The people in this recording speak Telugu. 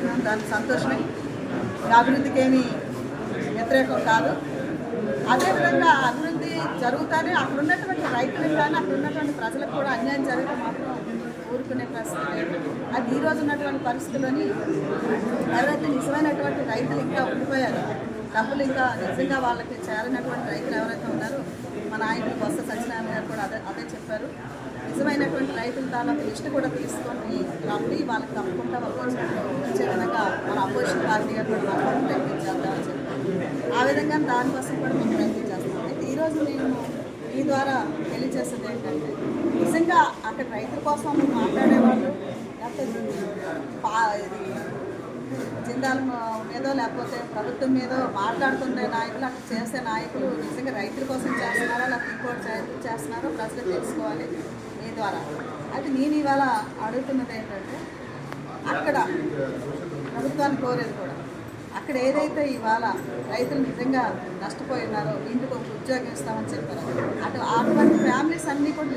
జరిగిన దానికి సంతోషమే. అభివృద్ధికి ఏమీ వ్యతిరేకం కాదు. అదేవిధంగా అభివృద్ధి జరుగుతానే అక్కడ ఉన్నటువంటి రైతులకు కానీ అక్కడ ఉన్నటువంటి ప్రజలకు కూడా అన్యాయం జరగడం మాత్రం ఊరుకునే పరిస్థితి లేదు. అది ఈరోజు ఉన్నటువంటి పరిస్థితుల్లోని ఎవరైతే నిజమైనటువంటి రైతులు ఇంకా ఉండిపోయారో, డబ్బులు ఇంకా నిజంగా వాళ్ళకి చేరినటువంటి రైతులు ఎవరైతే ఉన్నారో, మా నాయకులు బొత్స సత్యనారాయణ గారు కూడా అదే చెప్పారు. నిజమైనటువంటి రైతుల తాలూకు లిస్టు కూడా తీసుకొని రమ్మని వాళ్ళకి తప్పకుండా వచ్చే విధంగా మన అపోజిషన్ పార్టీగా కూడా మనం ప్రయత్నం చేద్దామని చెప్పారు. ఆ విధంగా దానికోసం కూడా మేము ప్రయత్నం చేస్తాం. అయితే ఈరోజు నేను ఈ ద్వారా తెలియజేసేది ఏంటంటే, నిజంగా అక్కడ రైతుల కోసం మాట్లాడేవాళ్ళు లేకపోతే ఇది జిందాల మీదో లేకపోతే ప్రభుత్వం మీదో మాట్లాడుతున్న నాయకులు, అక్కడ చేసే నాయకులు నిజంగా రైతుల కోసం చేస్తున్నారో లేకపోతే ఇంకోటి చేస్తున్నారో ప్రజలు తెలుసుకోవాలి మీ ద్వారా. అయితే నేను ఇవాళ అడుగుతున్నది ఏంటంటే, అక్కడ ప్రభుత్వాన్ని కోరేది కూడా అక్కడ ఏదైతే ఇవాళ రైతులు నిజంగా నష్టపోయి ఉన్నారో ఇంటికి ఒక ఉద్యోగం ఇస్తామని చెప్పారు. అటువంటి ఫ్యామిలీస్ అన్నీ కూడా